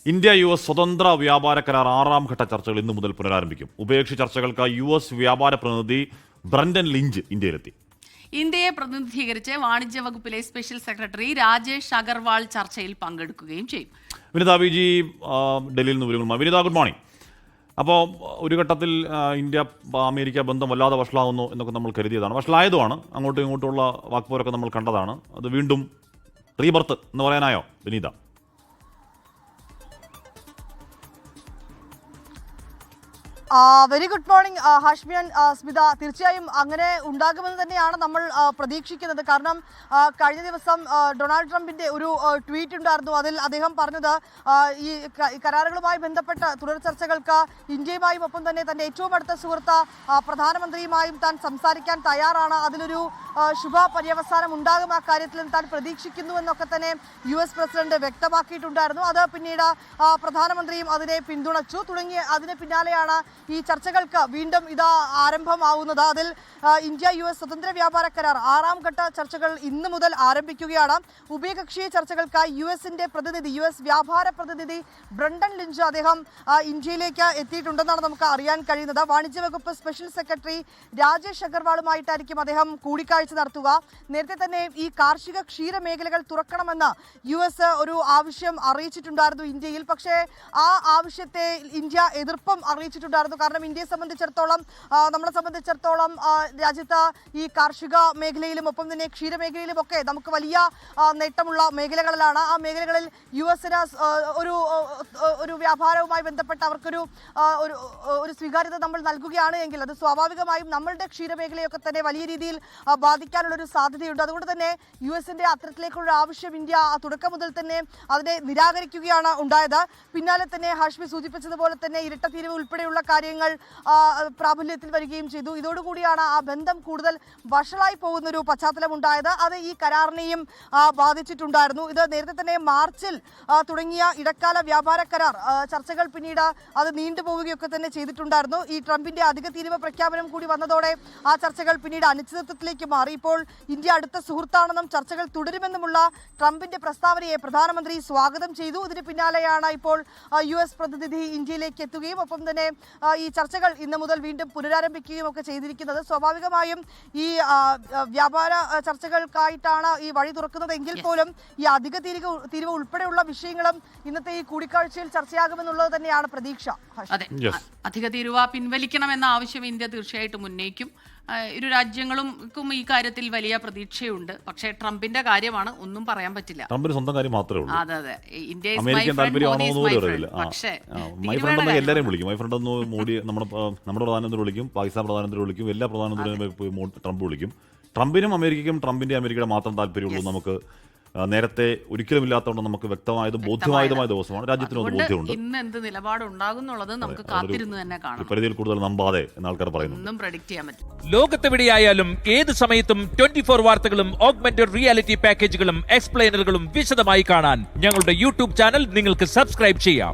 India US സ്വതന്ത്ര വ്യാപാര കരാർ 6ാം ഘട്ട ചർച്ചകൾ ഇന്നു മുതൽ പുനരാരംഭിക്കും. ഉഭയകക്ഷി ചർച്ചകൾക്കായി US വ്യാപാര പ്രതിനിധി ബ്രണ്ടൻ ലിഞ്ച് ഇന്ത്യയിലെത്തി. ഇന്ത്യയെ പ്രതിനിധീകരിച്ച് വാണിജ്യ വകുപ്പിലെ സ്പെഷ്യൽ സെക്രട്ടറി രാജേഷ് അഗർവാൾ ചർച്ചയിൽ പങ്കെടുക്കുകയും ചെയ്യും. വിനിത വിജി ഡൽഹിയിൽ നിന്ന് വിവരങ്ങളുമായി. Vinitha, good morning. അപ്പോൾ ഒരു ഘട്ടത്തിൽ ഇന്ത്യ അമേരിക്ക ബന്ധം വല്ലാതെ വഷളാവുന്നു എന്നൊക്കെ നമ്മൾ കരുതിയതാണ്, വഷളായതുമാണ്. അങ്ങോട്ടും ഇങ്ങോട്ടുമുള്ള വാക്പോരൊക്കെ നമ്മൾ കണ്ടതാണ്. അത് വീണ്ടും റീബർത്ത് എന്ന് പറയാനായോ വിനീത? വെരി ഗുഡ് മോർണിംഗ് ഹാഷ്മിയൻ, സ്മിത. തീർച്ചയായും അങ്ങനെ ഉണ്ടാകുമെന്ന് തന്നെയാണ് നമ്മൾ പ്രതീക്ഷിക്കുന്നത്. കാരണം കഴിഞ്ഞ ദിവസം ഡൊണാൾഡ് ട്രംപിന്റെ ഒരു ട്വീറ്റ് ഉണ്ടായിരുന്നു. അതിൽ അദ്ദേഹം പറഞ്ഞത് ഈ കരാറുകളുമായി ബന്ധപ്പെട്ട തുടർ ചർച്ചകൾക്ക് ഇന്ത്യയുമായും ഒപ്പം തന്നെ തന്റെ ഏറ്റവും അടുത്ത സുഹൃത്ത് പ്രധാനമന്ത്രിയുമായും താൻ സംസാരിക്കാൻ തയ്യാറാണ്. അതിലൊരു ശുഭ പര്യവസാനം ഉണ്ടാകും ആ കാര്യത്തിൽ താൻ പ്രതീക്ഷിക്കുന്നു എന്നൊക്കെ തന്നെ US പ്രസിഡന്റ് വ്യക്തമാക്കിയിട്ടുണ്ടായിരുന്നു. അത് പിന്നീട് പ്രധാനമന്ത്രിയും അതിനെ പിന്തുണച്ചു. അതിന് പിന്നാലെയാണ് ഈ ചർച്ചകൾക്ക് വീണ്ടും ആരംഭമാവുന്നത്. അതിൽ ഇന്ത്യ US സ്വതന്ത്ര വ്യാപാര കരാർ 6ാം ഘട്ട ചർച്ചകൾ ഇന്ന് മുതൽ ആരംഭിക്കുകയാണ്. ഉഭയകക്ഷി ചർച്ചകൾക്കായി US വ്യാപാര പ്രതിനിധി ബ്രണ്ടൻ ലിഞ്ച് അദ്ദേഹം ഇന്ത്യയിലേക്ക് എത്തിയിട്ടുണ്ടെന്നാണ് നമുക്ക് അറിയാൻ കഴിയുന്നത്. വാണിജ്യ വകുപ്പ് സ്പെഷ്യൽ സെക്രട്ടറി രാജേഷ് അഗർവാളുമായിട്ടായിരിക്കും അദ്ദേഹം കൂടിക്കാഴ്ച നടത്തുക. നേരത്തെ തന്നെ ഈ കാർഷിക ക്ഷീര മേഖലകൾ തുറക്കണമെന്ന് US ഒരു ആവശ്യം അറിയിച്ചിട്ടുണ്ടായിരുന്നു ഇന്ത്യയിൽ. പക്ഷേ ആ ആവശ്യത്തെ ഇന്ത്യ എതിർപ്പും അറിയിച്ചിട്ടുണ്ടായിരുന്നു. കാരണം ഇന്ത്യയെ സംബന്ധിച്ചിടത്തോളം, നമ്മളെ സംബന്ധിച്ചിടത്തോളം രാജ്യത്ത് ഈ കാർഷിക മേഖലയിലും ഒപ്പം തന്നെ ക്ഷീരമേഖലയിലും ഒക്കെ നമുക്ക് വലിയ നേട്ടമുള്ള മേഖലകളിലാണ്. ആ മേഖലകളിൽ US-ന് ഒരു വ്യാപാരവുമായി ബന്ധപ്പെട്ട് അവർക്കൊരു ഒരു സ്വീകാര്യത നമ്മൾ നൽകുകയാണ് എങ്കിൽ അത് സ്വാഭാവികമായും നമ്മളുടെ ക്ഷീരമേഖലയൊക്കെ തന്നെ വലിയ രീതിയിൽ ബാധിക്കാനുള്ളൊരു സാധ്യതയുണ്ട്. അതുകൊണ്ട് തന്നെ US-ന്റെ അത്തരത്തിലേക്കുള്ള ആവശ്യം ഇന്ത്യ തുടക്കം മുതൽ തന്നെ അതിനെ നിരാകരിക്കുകയാണ് ഉണ്ടായത്. പിന്നാലെ തന്നെ ഹാഷ്മി സൂചിപ്പിച്ചതുപോലെ തന്നെ ഇരട്ട തീരുവ ഉൾപ്പെടെയുള്ള കാര്യങ്ങൾ പ്രാബല്യത്തിൽ വരികയും ചെയ്തു. ഇതോടുകൂടിയാണ് ആ ബന്ധം കൂടുതൽ വഷളായി പോകുന്നൊരു പശ്ചാത്തലം ഉണ്ടായത്. അത് ഈ കരാറിനെയും ബാധിച്ചിട്ടുണ്ടായിരുന്നു. ഇത് നേരത്തെ തന്നെ മാർച്ചിൽ തുടങ്ങിയ ഇടക്കാല വ്യാപാര കരാർ ചർച്ചകൾ പിന്നീട് അത് നീണ്ടുപോവുകയൊക്കെ തന്നെ ചെയ്തിട്ടുണ്ടായിരുന്നു. ഈ ട്രംപിന്റെ അധിക തീരുവ പ്രഖ്യാപനം കൂടി വന്നതോടെ ആ ചർച്ചകൾ പിന്നീട് അനിശ്ചിതത്വത്തിലേക്ക് മാറി. ഇപ്പോൾ ഇന്ത്യ അടുത്ത സുഹൃത്താണെന്നും ചർച്ചകൾ തുടരുമെന്നുമുള്ള ട്രംപിന്റെ പ്രസ്താവനയെ പ്രധാനമന്ത്രി സ്വാഗതം ചെയ്തു. ഇതിന് പിന്നാലെയാണ് ഇപ്പോൾ US പ്രതിനിധി ഇന്ത്യയിലേക്ക് എത്തുകയും ഒപ്പം തന്നെ ഈ ചർച്ചകൾ ഇന്ന് മുതൽ വീണ്ടും പുനരാരംഭിക്കുകയും ഒക്കെ ചെയ്തിരിക്കുന്നത്. സ്വാഭാവികമായും ഈ വ്യാപാര ചർച്ചകൾക്കായിട്ടാണ് ഈ വഴി തുറക്കുന്നതെങ്കിൽ പോലും ഈ അധിക തീരുവ ഉൾപ്പെടെയുള്ള വിഷയങ്ങളും ഇന്നത്തെ ഈ കൂടിക്കാഴ്ചയിൽ ചർച്ചയാകുമെന്നുള്ളത് തന്നെയാണ് പ്രതീക്ഷ. അധിക തീരുവ പിൻവലിക്കണമെന്ന ആവശ്യം ഇന്ത്യ തീർച്ചയായിട്ടും ഉന്നയിക്കും. ഇരു രാജ്യങ്ങൾക്കും ഈ കാര്യത്തിൽ വലിയ പ്രതീക്ഷയുണ്ട്. പക്ഷേ ട്രംപിന്റെ കാര്യമാണ്, ഒന്നും പറയാൻ പറ്റില്ല. ട്രംപിന് സ്വന്തം കാര്യം മാത്രമേ ഉള്ളൂ. അതെ, ഇന്ത്യ പക്ഷേ എല്ലാവരെയും വിളിക്കും. മൈ ഫ്രണ്ട് ഒന്ന് മോഡി നമ്മുടെ പ്രധാനമന്ത്രി വിളിക്കും, പാകിസ്ഥാൻ പ്രധാനമന്ത്രി വിളിക്കും, എല്ലാ പ്രധാനമന്ത്രിയും ട്രംപ് വിളിക്കും. ട്രംപിനും അമേരിക്കയ്ക്കും അമേരിക്കയുടെ മാത്രം താല്പര്യമുള്ളൂ. നമുക്ക് നേരത്തെ ഒരിക്കലും ഇല്ലാത്തതുകൊണ്ട് നമുക്ക് വ്യക്തമായതും ബോധ്യമായതുമായ ദിവസമാണ്. രാജ്യത്തിന് ബോധ്യമുണ്ട്. ഇന്ന് എന്ത് നിലപാടുണ്ടാകുന്നുള്ളത് നമുക്ക് കാത്തിരുന്ന് തന്നെ കാണാം. പരിധിയിൽ കൂടുതൽ നമ്പാതെ എന്ന് ആൾക്കാർ പറയുന്നു. ഒന്നും പ്രഡിക്റ്റ് ചെയ്യാൻ പറ്റും. ലോകത്തെവിടെയായാലും ഏത് സമയത്തും 24 വാർത്തകളും ഓഗ്മെന്റഡ് റിയാലിറ്റി പാക്കേജുകളും എക്സ്പ്ലെയിനറുകളും വിശദമായി കാണാൻ ഞങ്ങളുടെ YouTube ചാനൽ നിങ്ങൾക്ക് സബ്സ്ക്രൈബ് ചെയ്യാം.